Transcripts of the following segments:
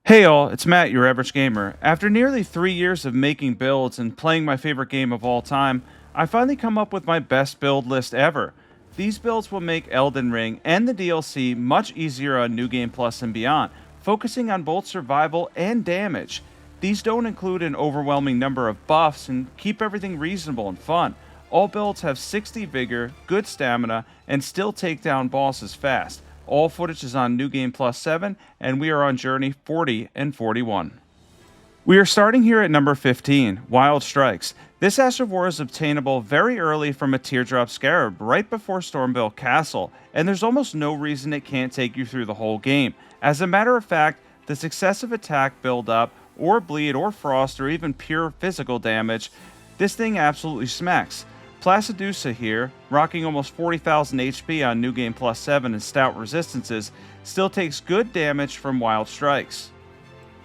Hey all, it's Matt, your average gamer. After nearly 3 years of making builds and playing my favorite game of all time, I finally come up with my best build list ever. These builds will make Elden Ring and the DLC much easier on New Game Plus and beyond, focusing on both survival and damage. These don't include an overwhelming number of buffs and keep everything reasonable and fun. All builds have 60 vigor, good stamina, and still take down bosses fast. All footage is on New Game Plus 7, and we are on journey 40 and 41. We are starting here at number 15, Wild Strikes. This Ash of War is obtainable very early from a Teardrop Scarab, right before Stormvale Castle, and there's almost no reason it can't take you through the whole game. As a matter of fact, the successive attack build-up, or bleed, or frost, or even pure physical damage, this thing absolutely smacks. Placidusa here, rocking almost 40,000 HP on New Game Plus 7 and stout resistances, still takes good damage from Wild Strikes.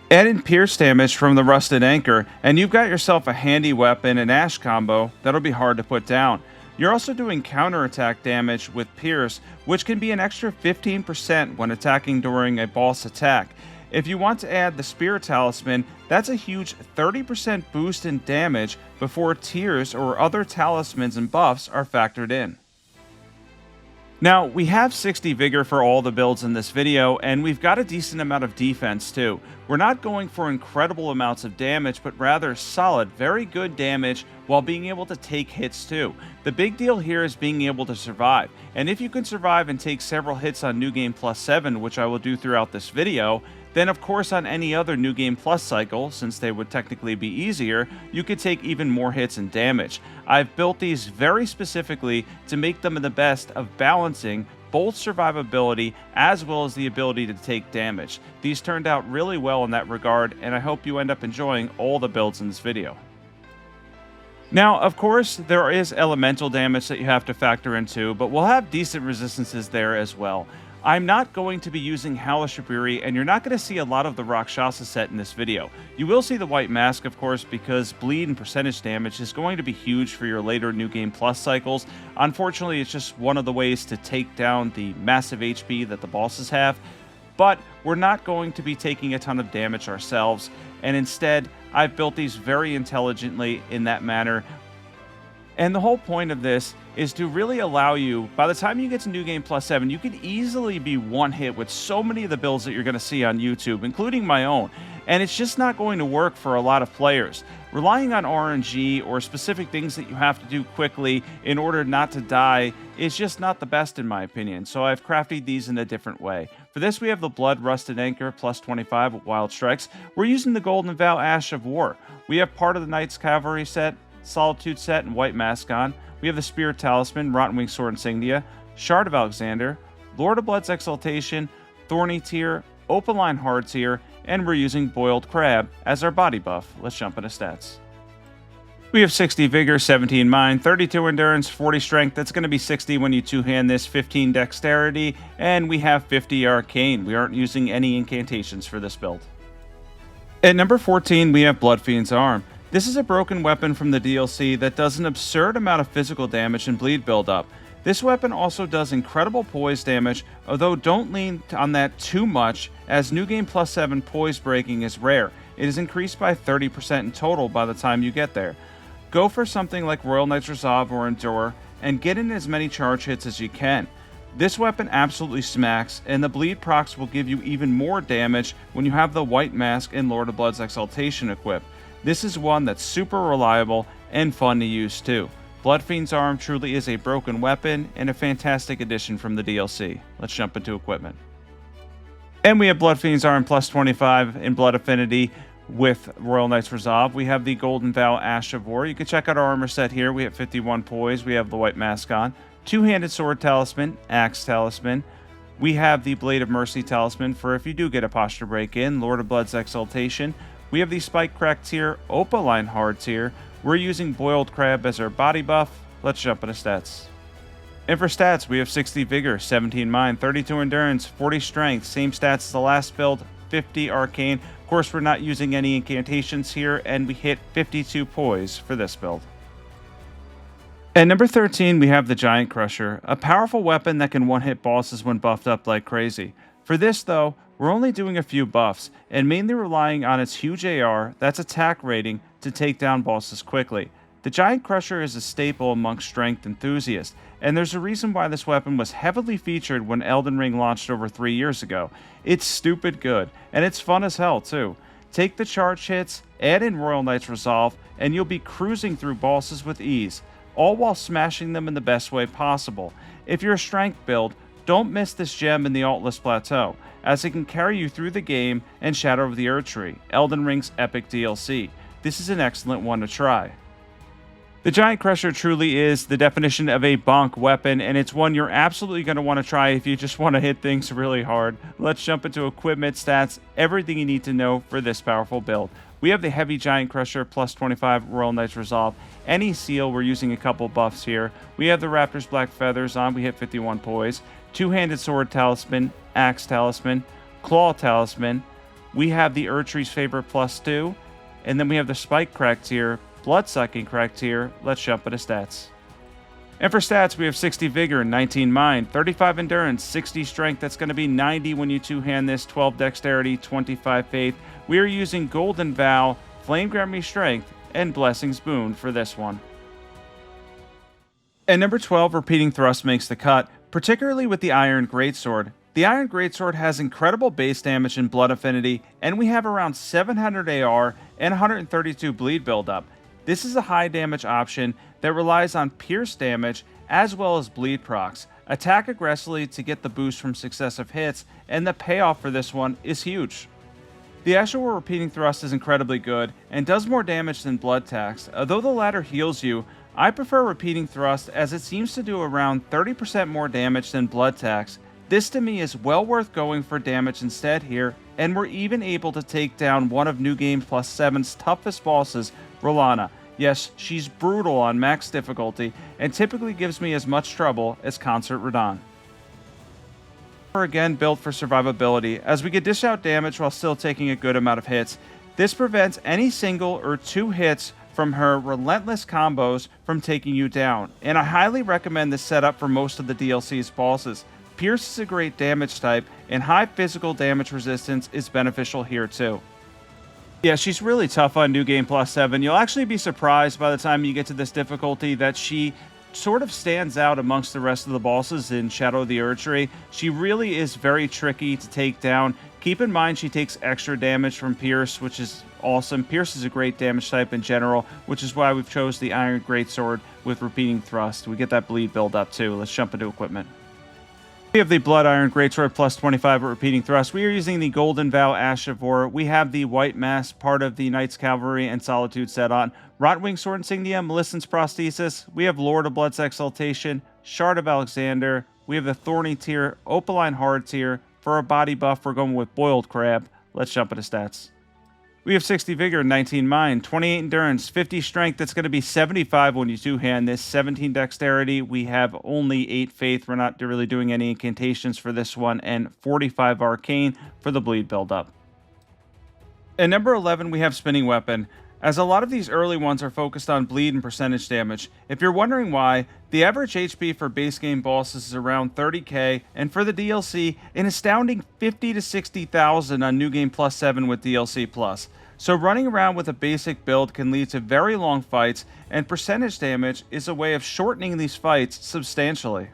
Add in pierce damage from the Rusted Anchor, and you've got yourself a handy weapon and Ash combo that'll be hard to put down. You're also doing counterattack damage with Pierce, which can be an extra 15% when attacking during a boss attack. If you want to add the Spirit Talisman, that's a huge 30% boost in damage before tears or other talismans and buffs are factored in. Now, we have 60 vigor for all the builds in this video, and we've got a decent amount of defense too. We're not going for incredible amounts of damage, but rather solid, very good damage while being able to take hits too. The big deal here is being able to survive, and if you can survive and take several hits on New Game Plus 7, which I will do throughout this video, then of course on any other New Game Plus cycle, since they would technically be easier, you could take even more hits and damage. I've built these very specifically to make them the best of balancing both survivability as well as the ability to take damage. These turned out really well in that regard, and I hope you end up enjoying all the builds in this video. Now, of course, there is elemental damage that you have to factor into, but we'll have decent resistances there as well. I'm not going to be using Halashaburi, and you're not going to see a lot of the Rakshasa set in this video. You will see the White Mask, of course, because bleed and percentage damage is going to be huge for your later New Game Plus cycles. Unfortunately, it's just one of the ways to take down the massive HP that the bosses have. But we're not going to be taking a ton of damage ourselves, and instead, I've built these very intelligently in that manner. And the whole point of this is to really allow you, by the time you get to New Game Plus 7, you could easily be one hit with so many of the builds that you're going to see on YouTube, including my own. And it's just not going to work for a lot of players. Relying on RNG or specific things that you have to do quickly in order not to die is just not the best in my opinion, so I've crafted these in a different way. For this we have the Blood Rusted Anchor plus 25 with Wild Strikes. We're using the Golden Vow Ash of War. We have part of the Knights Cavalry set, Solitude set, and White Mask on. We have the Spirit Talisman, Rottenwing Sword Insignia, Shard of Alexander, Lord of Blood's Exaltation, Thorny Tear, Opaline Hard Tear, and we're using Boiled Crab as our body buff. Let's jump into stats. We have 60 Vigor, 17 Mind, 32 Endurance, 40 Strength. That's going to be 60 when you two-hand this, 15 Dexterity, and we have 50 Arcane. We aren't using any incantations for this build. At number 14, we have Bloodfiend's Arm. This is a broken weapon from the DLC that does an absurd amount of physical damage and bleed buildup. This weapon also does incredible poise damage, although don't lean on that too much, as New Game Plus 7 poise breaking is rare. It is increased by 30% in total by the time you get there. Go for something like Royal Knight's Resolve or Endure, and get in as many charge hits as you can. This weapon absolutely smacks, and the bleed procs will give you even more damage when you have the White Mask and Lord of Blood's Exaltation equipped. This is one that's super reliable and fun to use too. Bloodfiend's Arm truly is a broken weapon and a fantastic addition from the DLC. Let's jump into equipment. And we have Bloodfiend's Arm plus 25 in Blood Affinity with Royal Knight's Resolve. We have the Golden Vow Ash of War. You can check out our armor set here. We have 51 poise. We have the White Mask on. Two-handed Sword Talisman, Axe Talisman. We have the Blade of Mercy Talisman for if you do get a posture break in. Lord of Blood's Exaltation. We have the Spike Crack Tier, Opaline Hard Tier. We're using Boiled Crab as our body buff. Let's jump into stats. And for stats, we have 60 Vigor, 17 Mind, 32 Endurance, 40 Strength, same stats as the last build, 50 Arcane. Of course, we're not using any incantations here, and we hit 52 Poise for this build. At number 13, we have the Giant Crusher, a powerful weapon that can one-hit bosses when buffed up like crazy. For this, though, we're only doing a few buffs, and mainly relying on its huge AR, that's attack rating, to take down bosses quickly. The Giant Crusher is a staple amongst strength enthusiasts, and there's a reason why this weapon was heavily featured when Elden Ring launched over 3 years ago. It's stupid good, and it's fun as hell too. Take the charge hits, add in Royal Knight's Resolve, and you'll be cruising through bosses with ease, all while smashing them in the best way possible. If you're a strength build, don't miss this gem in the Altless Plateau, as it can carry you through the game and Shadow of the Erdtree, Elden Ring's epic DLC. This is an excellent one to try. The Giant Crusher truly is the definition of a bonk weapon, and it's one you're absolutely going to want to try if you just want to hit things really hard. Let's jump into equipment, stats, everything you need to know for this powerful build. We have the Heavy Giant Crusher, plus 25 Royal Knight's Resolve. Any seal, we're using a couple buffs here. We have the Raptor's Black Feathers on, we hit 51 poise. Two-handed Sword Talisman, Axe Talisman, Claw Talisman. We have the Erdtree's Favorite, plus 2. And then we have the Spike Cracked here, Blood-Sucking Cracked here. Let's jump into stats. And for stats, we have 60 Vigor, 19 Mind, 35 Endurance, 60 Strength. That's going to be 90 when you two-hand this, 12 Dexterity, 25 Faith. We are using Golden Vow, Flame Grant Me Strength, and Blessing's Boon for this one. And number 12, Repeating Thrust makes the cut, particularly with the Iron Greatsword. The Iron Greatsword has incredible base damage and blood affinity, and we have around 700 AR and 132 bleed buildup. This is a high damage option that relies on pierce damage as well as bleed procs. Attack aggressively to get the boost from successive hits, and the payoff for this one is huge. The actual Repeating Thrust is incredibly good and does more damage than Blood Tax. Although the latter heals you, I prefer Repeating Thrust as it seems to do around 30% more damage than Blood Tax. This to me is well worth going for damage instead here, and we're even able to take down one of New Game Plus 7's toughest bosses, R'hllana. Yes, she's brutal on max difficulty, and typically gives me as much trouble as Concert Radahn. Again built for survivability, as we can dish out damage while still taking a good amount of hits. This prevents any single or two hits from her relentless combos from taking you down, and I highly recommend this setup for most of the DLC's bosses. Pierce is a great damage type, and high physical damage resistance is beneficial here too. Yeah, she's really tough on New Game Plus 7. You'll actually be surprised by the time you get to this difficulty that she sort of stands out amongst the rest of the bosses in Shadow of the Erdtree. She really is very tricky to take down. Keep in mind she takes extra damage from Pierce, which is awesome. Pierce is a great damage type in general, which is why we've chose the Iron Greatsword with Repeating Thrust. We get that bleed build up too. Let's jump into equipment. We have the Blood Iron Greatsword plus 25 at Repeating Thrust. We are using the Golden Vow Ash of War. We have the White Mask, part of the Knights Cavalry and Solitude set on. Rotwing Sword Insignia, Millicent's Prosthesis. We have Lord of Blood's Exaltation, Shard of Alexander. We have the Thorny Tier, Opaline Hard Tier. For a body buff, we're going with Boiled Crab. Let's jump into stats. We have 60 Vigor, 19 Mind, 28 Endurance, 50 Strength. That's going to be 75 when you two-hand this, 17 Dexterity. We have only 8 Faith. We're not really doing any incantations for this one, and 45 Arcane for the bleed build-up. At number 11, we have Spinning Weapon. As a lot of these early ones are focused on bleed and percentage damage. If you're wondering why, the average HP for base game bosses is around 30k, and for the DLC, an astounding 50 to 60,000 on New Game Plus 7 with DLC Plus. So running around with a basic build can lead to very long fights, and percentage damage is a way of shortening these fights substantially.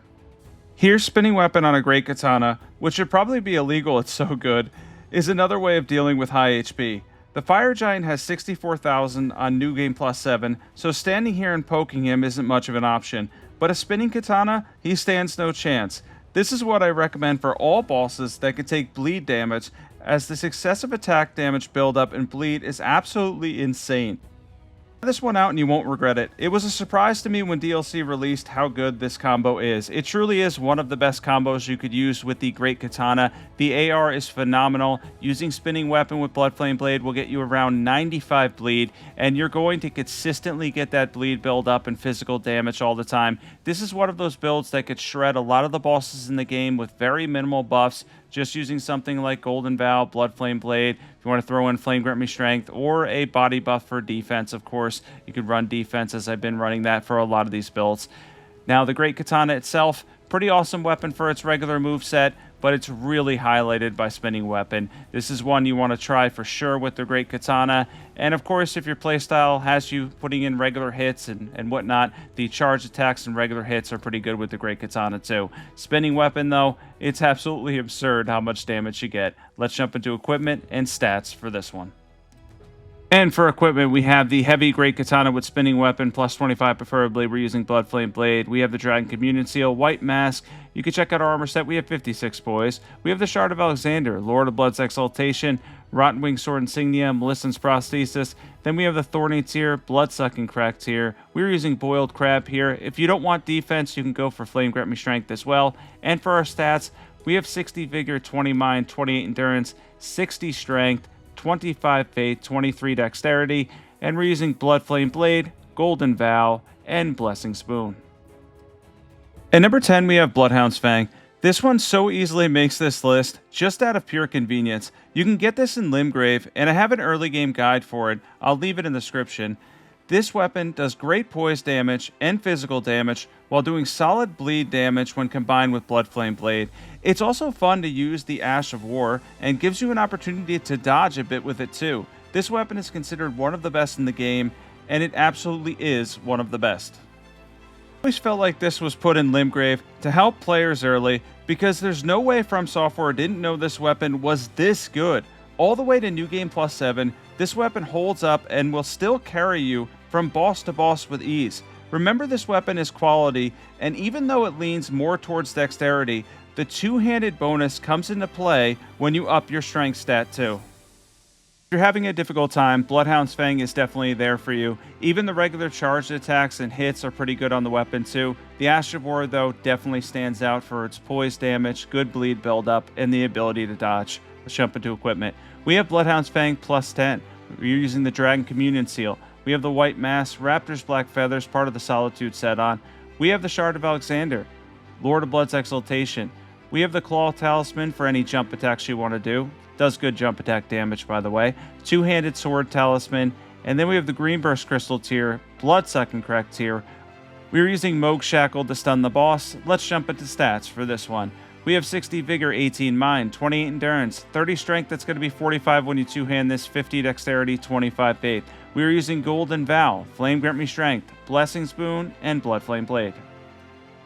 Here's Spinning Weapon on a Great Katana, which should probably be illegal, it's so good, is another way of dealing with high HP. The Fire Giant has 64,000 on New Game Plus 7, so standing here and poking him isn't much of an option. But a Spinning Katana, he stands no chance. This is what I recommend for all bosses that could take bleed damage, as the successive attack damage buildup and bleed is absolutely insane. Try this one out and you won't regret it. It was a surprise to me when DLC released how good this combo is. It truly is one of the best combos you could use with the Great Katana. The AR is phenomenal. Using Spinning Weapon with Bloodflame Blade will get you around 95 bleed, and you're going to consistently get that bleed build up and physical damage all the time. This is one of those builds that could shred a lot of the bosses in the game with very minimal buffs, just using something like Golden Vow, Bloodflame Blade. If you want to throw in Flame Grant Me Strength, or a body buff for defense, of course, you could run defense, as I've been running that for a lot of these builds. Now, the Great Katana itself, pretty awesome weapon for its regular moveset, but it's really highlighted by spinning weapon. This is one you want to try for sure with the Great Katana. And of course, if your playstyle has you putting in regular hits and whatnot, the charge attacks and regular hits are pretty good with the Great Katana too. Spinning weapon though, it's absolutely absurd how much damage you get. Let's jump into equipment and stats for this one. And for equipment, we have the heavy Great Katana with spinning weapon, plus 25 preferably. We're using Bloodfiend blade. We have the Dragon Communion Seal, white mask. You can check out our armor set. We have 56 boys. We have the Shard of Alexander, Lord of Blood's Exaltation, Rotten Wing Sword Insignia, Melissan's Prosthesis. Then we have the Thorny Tier, Bloodsucking Crack Tier. We're using Boiled Crab here. If you don't want defense, you can go for Flame Grant Me Strength as well. And for our stats, we have 60 Vigor, 20 Mind, 28 Endurance, 60 Strength, 25 Faith, 23 Dexterity, and we're using Bloodflame Blade, Golden Vow, and Blessing Spoon. At number 10, we have Bloodhound's Fang. This one so easily makes this list just out of pure convenience. You can get this in Limgrave, and I have an early game guide for it. I'll leave it in the description. This weapon does great poise damage and physical damage while doing solid bleed damage when combined with Bloodflame Blade. It's also fun to use the Ash of War and gives you an opportunity to dodge a bit with it too. This weapon is considered one of the best in the game, and it absolutely is one of the best. I always felt like this was put in Limgrave to help players early because there's no way From Software didn't know this weapon was this good. All the way to New Game Plus 7, this weapon holds up and will still carry you from boss to boss with ease. Remember, this weapon is quality, and even though it leans more towards dexterity, the two-handed bonus comes into play when you up your strength stat too. If you're having a difficult time, Bloodhound's Fang is definitely there for you. Even the regular charged attacks and hits are pretty good on the weapon too. The Ash of War though definitely stands out for its poise damage, good bleed buildup, and the ability to dodge. Let's jump into equipment. We have Bloodhound's Fang plus 10. We're using the Dragon Communion Seal. We have the White Mask, Raptor's Black Feathers, part of the Solitude set on. We have the Shard of Alexander, Lord of Blood's Exaltation. We have the Claw Talisman for any jump attacks you want to do. Does good jump attack damage, by the way. Two-handed Sword Talisman. And then we have the Green Burst Crystal tier, Bloodsucking Crack tier. We're using Moog Shackle to stun the boss. Let's jump into stats for this one. We have 60 Vigor, 18 Mind, 28 Endurance, 30 Strength, that's going to be 45 when you two-hand this, 50 Dexterity, 25 Faith. We are using Golden Vow, Flame Grant Me Strength, Blessing Spoon, and Bloodflame Blade.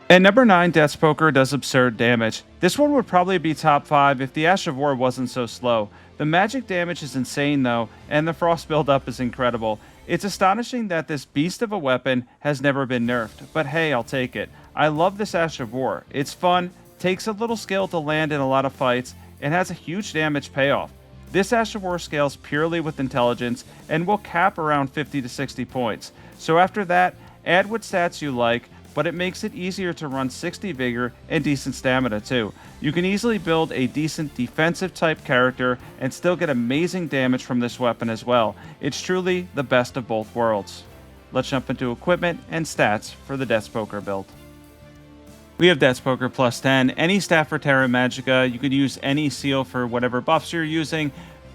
At number 9, Death's Poker does absurd damage. This one would probably be top 5 if the Ash of War wasn't so slow. The magic damage is insane though, and the frost buildup is incredible. It's astonishing that this beast of a weapon has never been nerfed, but hey, I'll take it. I love this Ash of War. It's fun, takes a little skill to land in a lot of fights, and has a huge damage payoff. This Ash of War scales purely with intelligence and will cap around 50 to 60 points. So after that, add what stats you like, but it makes it easier to run 60 Vigor and decent stamina too. You can easily build a decent defensive type character and still get amazing damage from this weapon as well. It's truly the best of both worlds. Let's jump into equipment and stats for the Death's Poker build. We have Death's Poker plus 10, any staff for Terra Magica. You could use any seal for whatever buffs you're using.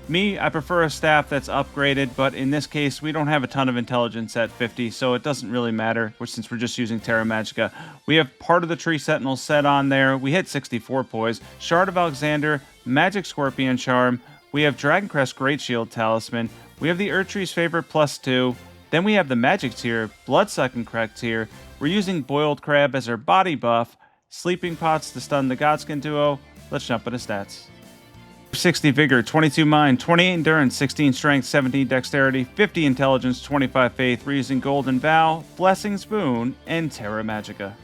Me, I prefer a staff that's upgraded, but in this case, we don't have a ton of intelligence at 50, so it doesn't really matter since we're just using Terra Magica. We have part of the Tree Sentinel set on there. We hit 64 poise. Shard of Alexander, Magic Scorpion Charm. We have Dragon Crest Great Shield Talisman. We have the Erdtree's Favorite plus 2. Then we have the Magic tier, Bloodsucking Crack tier. We're using Boiled Crab as our body buff, Sleeping Pots to stun the Godskin duo. Let's jump into stats. 60 Vigor, 22 Mind, 28 Endurance, 16 Strength, 17 Dexterity, 50 Intelligence, 25 Faith. We're using Golden Vow, Blessing Spoon, and Terra Magica.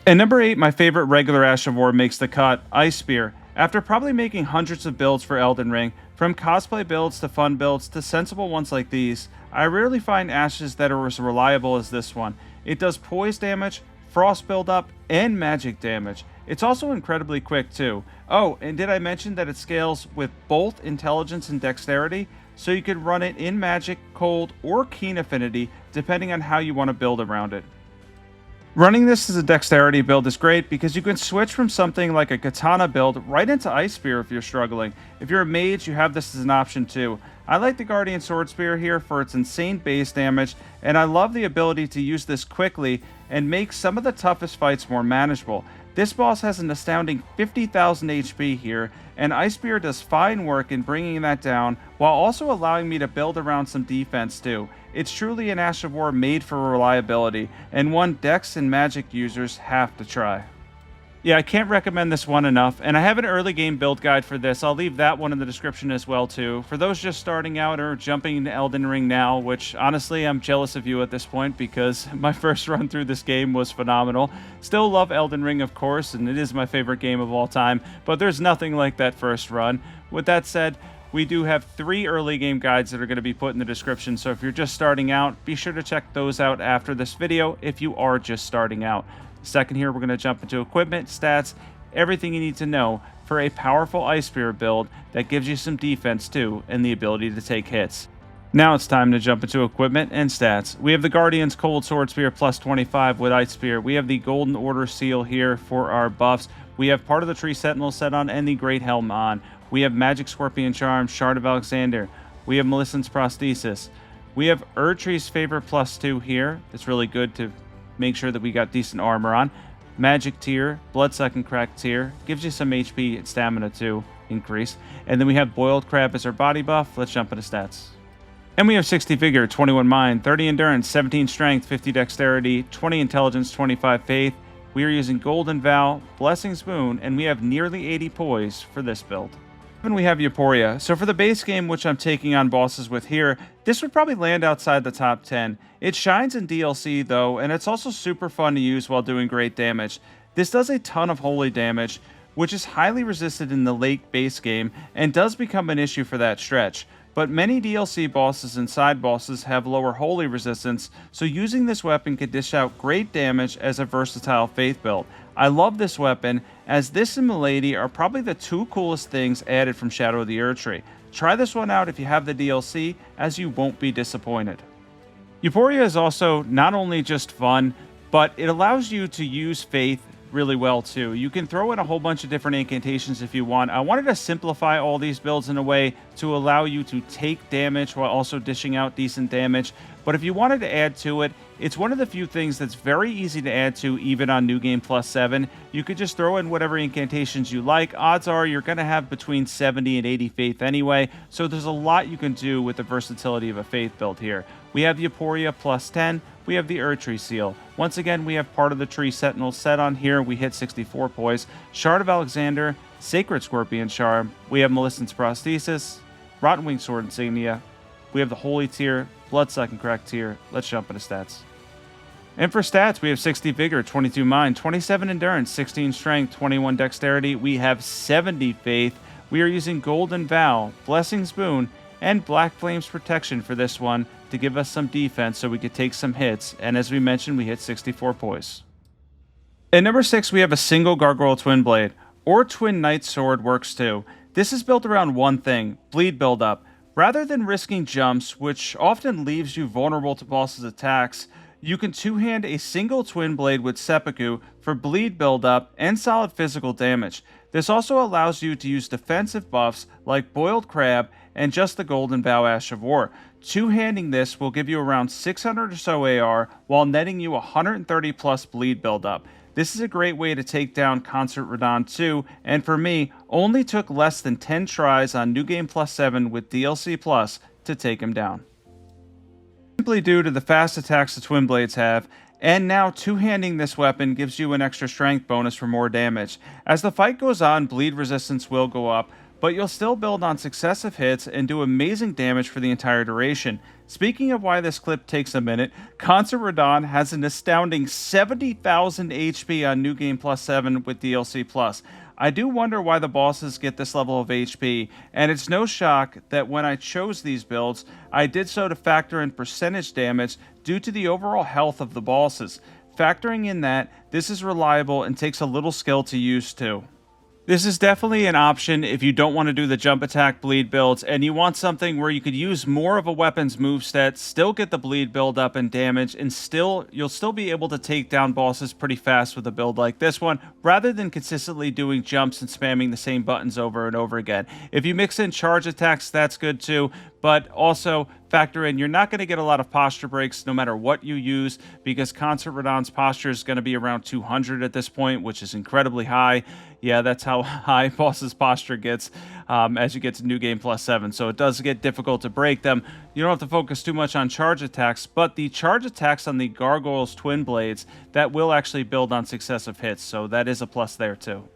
At number 8, my favorite regular Ash of War makes the cut, Ice Spear. After probably making hundreds of builds for Elden Ring, from cosplay builds to fun builds to sensible ones like these, I rarely find ashes that are as reliable as this one. It does poise damage, frost buildup, and magic damage. It's also incredibly quick too. Oh, and did I mention that it scales with both intelligence and dexterity? So you could run it in magic, cold, or keen affinity, depending on how you want to build around it. Running this as a dexterity build is great because you can switch from something like a katana build right into Ice Spear if you're struggling. If you're a mage, you have this as an option too. I like the Guardian Sword Spear here for its insane base damage, and I love the ability to use this quickly and make some of the toughest fights more manageable. This boss has an astounding 50,000 HP here, and Ice Spear does fine work in bringing that down, while also allowing me to build around some defense too. It's truly an Ash of War made for reliability, and one Dex and Magic users have to try. Yeah, I can't recommend this one enough, and I have an early game build guide for this. I'll leave that one in the description as well too. For those just starting out or jumping into Elden Ring now, which honestly I'm jealous of you at this point because my first run through this game was phenomenal. Still love Elden Ring, of course, and it is my favorite game of all time, but there's nothing like that first run. With that said, we do have 3 early game guides that are going to be put in the description, so if you're just starting out, be sure to check those out after this video if you are just starting out. Second here, we're going to jump into equipment, stats, everything you need to know for a powerful Ice Spear build that gives you some defense too and the ability to take hits. Now it's time to jump into equipment and stats. We have the Guardian's Cold Sword Spear plus 25 with Ice Spear. We have the Golden Order Seal here for our buffs. We have part of the Tree Sentinel set on and the Great Helm on. We have Magic Scorpion Charm, Shard of Alexander. We have Millicent's Prosthesis. We have Erdtree's Favor plus 2 here. It's really good to make sure that we got decent armor on. Magic Tear, Bloodsucking Crack Tear, gives you some HP and stamina too, increase. And then we have Boiled Crab as our body buff. Let's jump into stats. And we have 60 Vigor, 21 Mind, 30 Endurance, 17 Strength, 50 Dexterity, 20 Intelligence, 25 Faith. We are using Golden Vow, Blessing's Boon, and we have nearly 80 Poise for this build. And we have Euporia. So for the base game, which I'm taking on bosses with here, this would probably land outside the top 10. It shines in DLC though, and it's also super fun to use while doing great damage. This does a ton of holy damage, which is highly resisted in the late base game, and does become an issue for that stretch. But many DLC bosses and side bosses have lower holy resistance, so using this weapon can dish out great damage as a versatile faith build. I love this weapon, as this and Milady are probably the 2 coolest things added from Shadow of the Erdtree. Try this one out if you have the DLC, as you won't be disappointed. Euporia is also not only just fun, but it allows you to use faith really well too. You can throw in a whole bunch of different incantations if you want. I wanted to simplify all these builds in a way to allow you to take damage while also dishing out decent damage. But if you wanted to add to it, it's one of the few things that's very easy to add to even on New Game Plus 7. You could just throw in whatever incantations you like. Odds are you're going to have between 70 and 80 faith anyway, so there's a lot you can do with the versatility of a faith build here. We have Euporia plus 10. We have the Erdtree Seal. Once again, we have part of the Tree Sentinel set on here. We hit 64 poise. Shard of Alexander, Sacred Scorpion Charm. We have Millicent's Prosthesis, Rotten Wing Sword Insignia. We have the Holy Tier, Bloodsucking Crack Tier. Let's jump into stats. And for stats, we have 60 Vigor, 22 Mind, 27 Endurance, 16 Strength, 21 Dexterity. We have 70 Faith. We are using Golden Vow, Blessing's Boon, and Black Flame's Protection for this one to give us some defense so we could take some hits. And as we mentioned, we hit 64 poise. At number 6, we have a single Gargoyle Twinblade, or Twin Knight Sword works too. This is built around one thing, bleed buildup. Rather than risking jumps, which often leaves you vulnerable to bosses' attacks, you can two-hand a single twin blade with Seppuku for bleed buildup and solid physical damage. This also allows you to use defensive buffs like Boiled Crab and just the Golden Bow Ash of War. Two-handing this will give you around 600 or so AR while netting you 130 plus bleed buildup. This is a great way to take down Concert Radahn 2, and for me, only took less than 10 tries on New Game Plus 7 with DLC Plus to take him down. Simply due to the fast attacks the Twin Blades have, and now two-handing this weapon gives you an extra strength bonus for more damage. As the fight goes on, bleed resistance will go up, but you'll still build on successive hits and do amazing damage for the entire duration. Speaking of why this clip takes a minute, Concert Radahn has an astounding 70,000 HP on New Game Plus 7 with DLC Plus. I do wonder why the bosses get this level of HP, and it's no shock that when I chose these builds, I did so to factor in percentage damage due to the overall health of the bosses. Factoring in that, this is reliable and takes a little skill to use too. This is definitely an option if you don't want to do the jump attack bleed builds and you want something where you could use more of a weapon's moveset, still get the bleed build up and damage, and you'll still be able to take down bosses pretty fast with a build like this one, rather than consistently doing jumps and spamming the same buttons over and over again. If you mix in charge attacks, that's good too, but also factor in you're not going to get a lot of posture breaks no matter what you use, because Concert Radahn's posture is going to be around 200 at this point, which is incredibly high. Yeah, that's how high boss's posture gets as you get to New Game Plus 7. So it does get difficult to break them. You don't have to focus too much on charge attacks, but the charge attacks on the Gargoyle's Twinblades, that will actually build on successive hits. So that is a plus there too.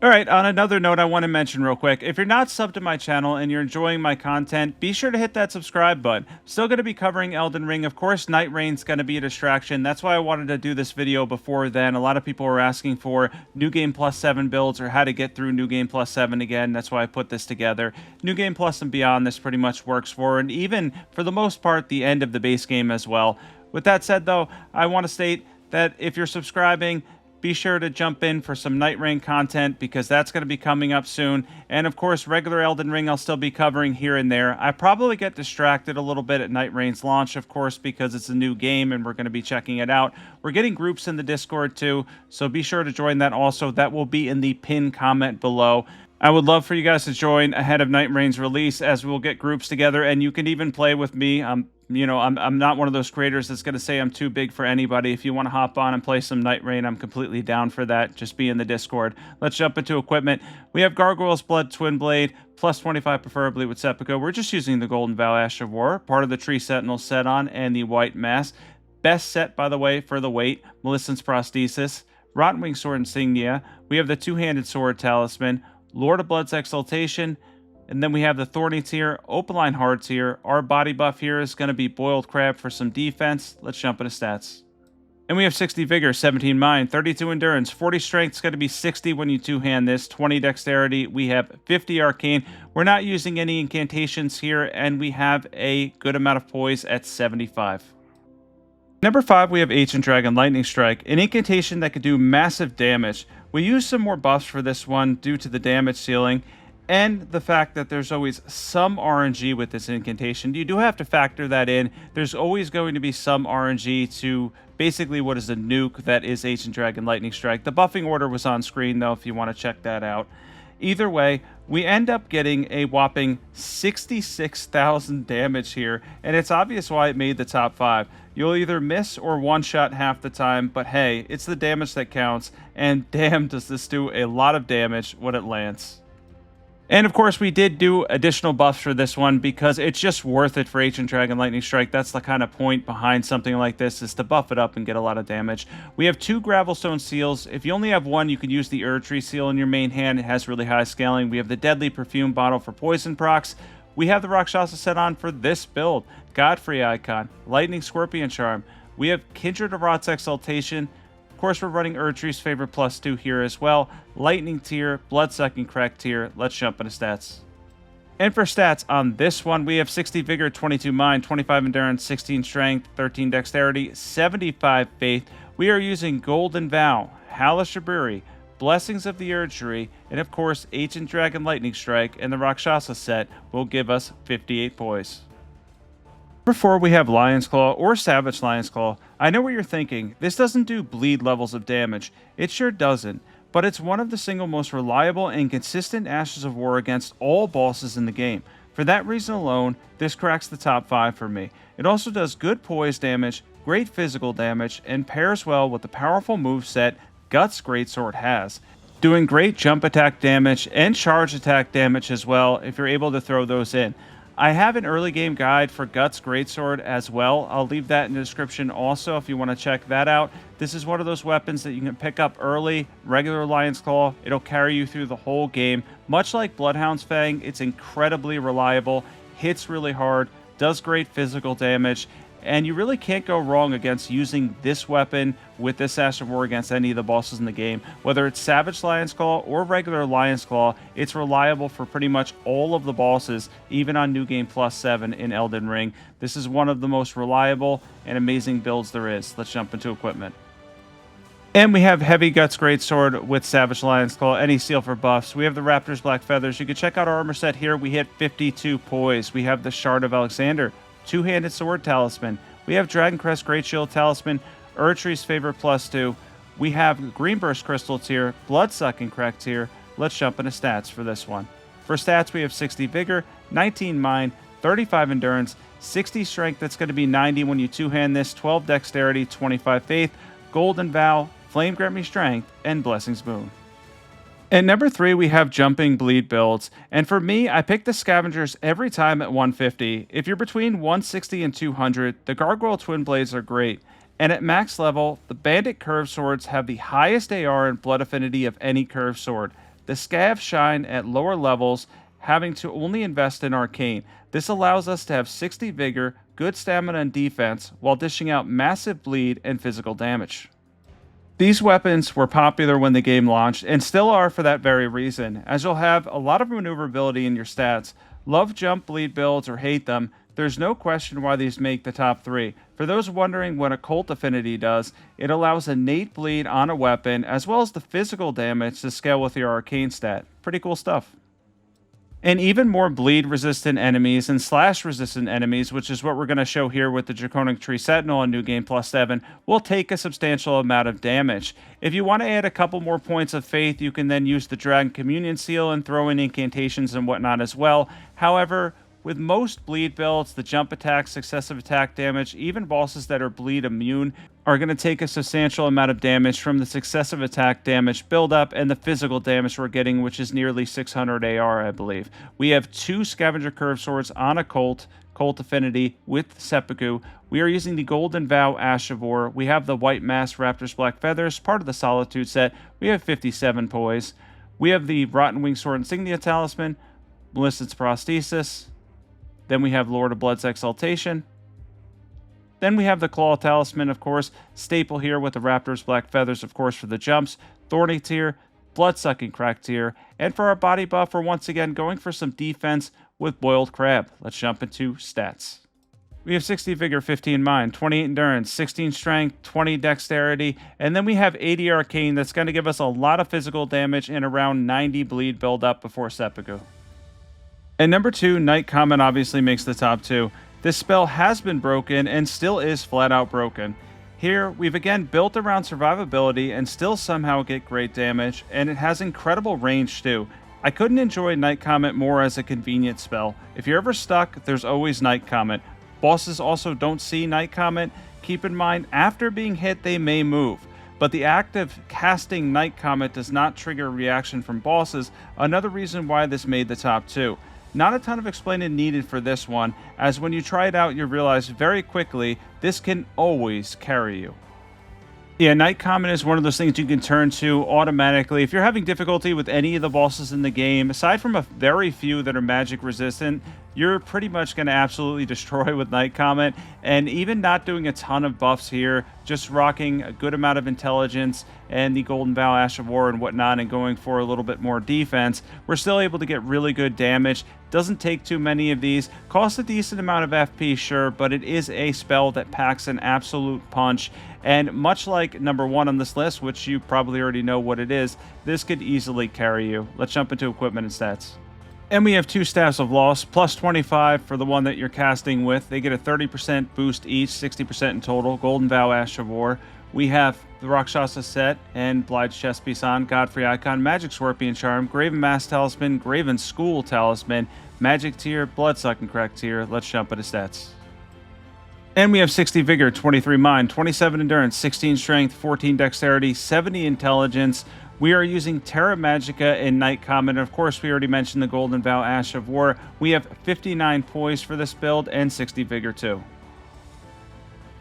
All right, on another note, I want to mention real quick, if you're not subbed to my channel and you're enjoying my content, be sure to hit that subscribe button. Still going to be covering Elden Ring. Of course, Night Rain's going to be a distraction. That's why I wanted to do this video before then. A lot of people were asking for New Game Plus 7 builds or how to get through New Game Plus 7 again. That's why I put this together. New Game Plus and beyond, this pretty much works for, and even, for the most part, the end of the base game as well. With that said, though, I want to state that if you're subscribing, be sure to jump in for some Night Rain content, because that's going to be coming up soon. And of course, regular Elden Ring I'll still be covering here and there. I probably get distracted a little bit at Night Rain's launch, of course, because it's a new game and we're going to be checking it out. We're getting groups in the Discord too, so be sure to join that also. That will be in the pinned comment below. I would love for you guys to join ahead of Night Rain's release, as we'll get groups together, and you can even play with me. I'm not one of those creators that's going to say I'm too big for anybody. If you want to hop on and play some Night Rain, I'm completely down for that. Just be in the Discord. Let's jump into equipment. We have Gargoyle's Blood Twinblade, plus 25 preferably with Seppuku. We're just using the Golden Vow Ash of War, part of the Tree Sentinel set on, and the White Mask. Best set, by the way, for the weight, Millicent's Prosthesis, Rottenwing Sword Insignia. We have the Two-Handed Sword Talisman, Lord of Blood's Exaltation, and then we have the Thorny tier, Opaline Hard tier. Our body buff here is going to be Boiled Crab for some defense. Let's jump into stats. And we have 60 Vigor, 17 Mind, 32 Endurance, 40 Strength. It's going to be 60 when you two-hand this, 20 Dexterity. We have 50 Arcane. We're not using any incantations here, and we have a good amount of Poise at 75. Number 5, we have Ancient Dragon Lightning Strike, an incantation that could do massive damage. We use some more buffs for this one due to the damage ceiling and the fact that there's always some RNG with this incantation. You do have to factor that in. There's always going to be some RNG to basically what is a nuke that is Ancient Dragon Lightning Strike. The buffing order was on screen, though, if you want to check that out. Either way, we end up getting a whopping 66,000 damage here, and it's obvious why it made the top 5. You'll either miss or one-shot half the time, but hey, it's the damage that counts, and damn does this do a lot of damage when it lands. And of course, we did do additional buffs for this one because it's just worth it for Ancient Dragon Lightning Strike. That's the kind of point behind something like this, is to buff it up and get a lot of damage. We have 2 Gravelstone Seals. If you only have one, you can use the Erdtree Seal in your main hand. It has really high scaling. We have the Deadly Perfume Bottle for poison procs. We have the Rakshasa set on for this build. Godfrey Icon, Lightning Scorpion Charm. We have Kindred of Rot's Exaltation. Of course, we're running Erdtree's favorite +2 here as well. Lightning tier, Bloodsucking Crack tier. Let's jump into stats. And for stats on this one, we have 60 Vigor, 22 Mind, 25 Endurance, 16 Strength, 13 Dexterity, 75 Faith. We are using Golden Vow, Hellish Brewery, Blessings of the Erdtree, and of course, Ancient Dragon Lightning Strike, and the Rakshasa set will give us 58 poise. Number 4, we have Lion's Claw or Savage Lion's Claw. I know what you're thinking. This doesn't do bleed levels of damage. It sure doesn't, but it's one of the single most reliable and consistent Ashes of War against all bosses in the game. For that reason alone, this cracks the top 5 for me. It also does good poise damage, great physical damage, and pairs well with the powerful moveset Guts Greatsword has, doing great jump attack damage and charge attack damage as well if you're able to throw those in. I have an early game guide for Guts Greatsword as well. I'll leave that in the description also if you want to check that out. This is one of those weapons that you can pick up early, regular Lion's Claw. It'll carry you through the whole game. Much like Bloodhound's Fang, it's incredibly reliable, hits really hard, does great physical damage, and you really can't go wrong against using this weapon with this Ash of War against any of the bosses in the game. Whether it's Savage Lion's Claw or regular Lion's Claw, it's reliable for pretty much all of the bosses, even on New Game Plus 7 in Elden Ring. This is one of the most reliable and amazing builds there is. Let's jump into equipment. And we have Heavy Guts Greatsword with Savage Lion's Claw, any seal for buffs. We have the Raptor's Black Feathers. You can check out our armor set here. We hit 52 poise. We have the Shard of Alexander, Two-Handed Sword Talisman. We have Dragon Crest Great Shield Talisman, Erdtree's favorite +2. We have Greenburst Crystal tier, Bloodsucking Crack tier. Let's jump into stats for this one. For stats, we have 60 Vigor, 19 Mind, 35 endurance, 60 strength, that's going to be 90 when you two-hand this, 12 dexterity, 25 faith, golden vow, flame grant me strength, and blessings boon. At number 3, we have jumping bleed builds, and for me, I pick the Scavengers every time at 150. If you're between 160 and 200, the Gargoyle Twinblades are great, and at max level, the Bandit curved swords have the highest AR and blood affinity of any curved sword. The Scavs shine at lower levels, having to only invest in Arcane. This allows us to have 60 vigor, good stamina and defense, while dishing out massive bleed and physical damage. These weapons were popular when the game launched, and still are for that very reason, as you'll have a lot of maneuverability in your stats. Love jump bleed builds or hate them, there's no question why these make the top 3. For those wondering what Occult Affinity does, it allows innate bleed on a weapon, as well as the physical damage to scale with your Arcane stat. Pretty cool stuff. And even more bleed-resistant enemies and slash-resistant enemies, which is what we're going to show here with the Draconic Tree Sentinel in New Game Plus 7, will take a substantial amount of damage. If you want to add a couple more points of faith, you can then use the Dragon Communion Seal and throw in incantations and whatnot as well. However, with most bleed builds, the jump attack, successive attack damage, even bosses that are bleed immune are going to take a substantial amount of damage from the successive attack damage buildup and the physical damage we're getting, which is nearly 600 AR, I believe. We have 2 Scavenger Curve Swords on Occult, Cult Affinity with Seppuku. We are using the Golden Vow Ash of War. We have the White Mask Raptor's Black Feathers, part of the Solitude set. We have 57 poise. We have the Rotten Wing Sword Insignia Talisman, Melissa's Prosthesis. Then we have Lord of Blood's Exaltation. Then we have the Claw Talisman, of course, staple here with the Raptor's Black Feathers, of course, for the jumps, Thorny Tear, Blood-Sucking Crack Tear, and for our body buff, we're once again going for some defense with Boiled Crab. Let's jump into stats. We have 60 Vigor, 15 Mind, 28 Endurance, 16 Strength, 20 Dexterity, and then we have 80 Arcane that's going to give us a lot of physical damage and around 90 bleed build-up before Seppuku. And number 2, Night Comet obviously makes the top 2. This spell has been broken and still is flat out broken. Here, we've again built around survivability and still somehow get great damage, and it has incredible range too. I couldn't enjoy Night Comet more as a convenient spell. If you're ever stuck, there's always Night Comet. Bosses also don't see Night Comet. Keep in mind, after being hit, they may move. But the act of casting Night Comet does not trigger a reaction from bosses, another reason why this made the top 2. Not a ton of explaining needed for this one, as when you try it out, you realize very quickly this can always carry you. Yeah, Night Comet is one of those things you can turn to automatically. If you're having difficulty with any of the bosses in the game, aside from a very few that are magic resistant, you're pretty much going to absolutely destroy with Night Comet. And even not doing a ton of buffs here, just rocking a good amount of intelligence and the Golden Vow Ash of War and whatnot and going for a little bit more defense, we're still able to get really good damage. Doesn't take too many of these. Costs a decent amount of FP, sure, but it is a spell that packs an absolute punch. And much like number 1 on this list, which you probably already know what it is, this could easily carry you. Let's jump into equipment and stats. And we have 2 Staffs of Loss, plus 25 for the one that you're casting with. They get a 30% boost each, 60% in total. Golden Vow Ash of War. We have the Rakshasa set and Bligh's Chest Piece on, Godfrey Icon, Magic Scorpion Charm, Graven Mask Talisman, Graven School Talisman, Magic Tier, Blood-Sucking Crack Tier. Let's jump into stats. And we have 60 Vigor, 23 Mind, 27 Endurance, 16 Strength, 14 Dexterity, 70 Intelligence. We are using Terra Magica and Night Comet, and of course we already mentioned the Golden Vow Ash of War. We have 59 Poise for this build and 60 Vigor too.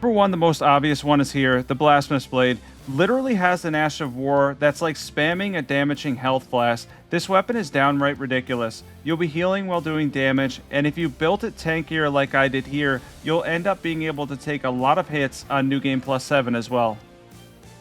Number 1, the most obvious one is here, the Blasphemous Blade. Literally has an Ash of War that's like spamming a damaging health blast. This weapon is downright ridiculous. You'll be healing while doing damage, and if you built it tankier like I did here, you'll end up being able to take a lot of hits on New Game Plus 7 as well.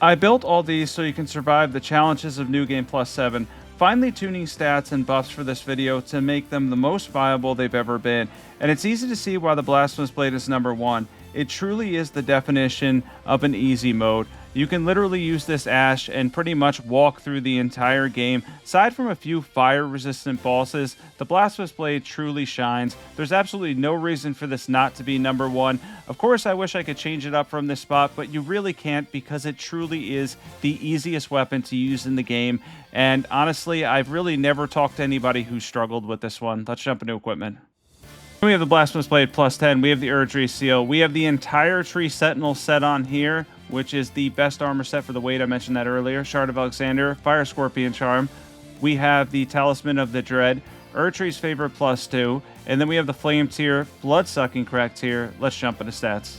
I built all these so you can survive the challenges of New Game Plus 7, finally tuning stats and buffs for this video to make them the most viable they've ever been, and it's easy to see why the Blasphemous Blade is number 1. It truly is the definition of an easy mode. You can literally use this Ash and pretty much walk through the entire game. Aside from a few fire-resistant bosses, the Blasphemous Blade truly shines. There's absolutely no reason for this not to be number 1. Of course, I wish I could change it up from this spot, but you really can't because it truly is the easiest weapon to use in the game. And honestly, I've really never talked to anybody who struggled with this one. Let's jump into equipment. We have the Blasphemous Blade plus 10. We have the Erdtree seal. We have the entire Tree Sentinel set on here, which is the best armor set for the weight. I mentioned that earlier. Shard of Alexander, Fire Scorpion Charm. We have the Talisman of the Dread, Erdtree's Favorite plus 2. And then we have the Flame tier, Blood Sucking Crack tier. Let's jump into stats.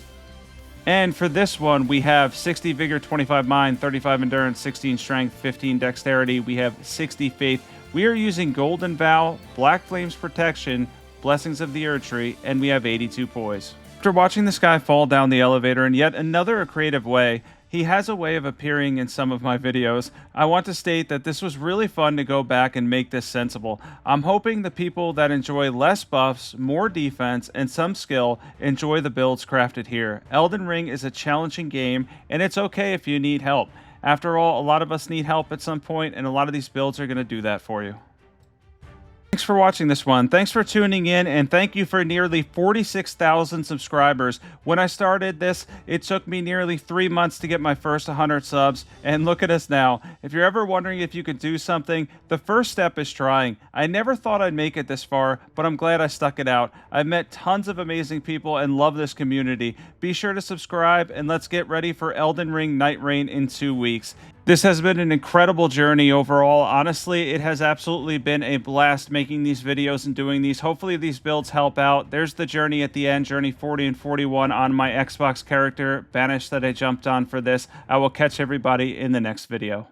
And for this one, we have 60 Vigor, 25 Mind, 35 Endurance, 16 Strength, 15 Dexterity. We have 60 Faith. We are using Golden Vow, Black Flame's Protection, Blessings of the Erdtree, and we have 82 Poise. After watching this guy fall down the elevator in yet another creative way, he has a way of appearing in some of my videos. I want to state that this was really fun to go back and make this sensible. I'm hoping the people that enjoy less buffs, more defense, and some skill enjoy the builds crafted here. Elden Ring is a challenging game, and it's okay if you need help. After all, a lot of us need help at some point, and a lot of these builds are going to do that for you. Thanks for watching this one. Thanks for tuning in, and thank you for nearly 46,000 subscribers. When I started this, it took me nearly 3 months to get my first 100 subs, and look at us now. If you're ever wondering if you could do something, the first step is trying. I never thought I'd make it this far, but I'm glad I stuck it out. I've met tons of amazing people and love this community. Be sure to subscribe, and let's get ready for Elden Ring Night Reign in 2 weeks. This has been an incredible journey overall. Honestly, it has absolutely been a blast making these videos and doing these. Hopefully these builds help out. There's the journey at the end, journey 40 and 41 on my Xbox character, Banished, that I jumped on for this. I will catch everybody in the next video.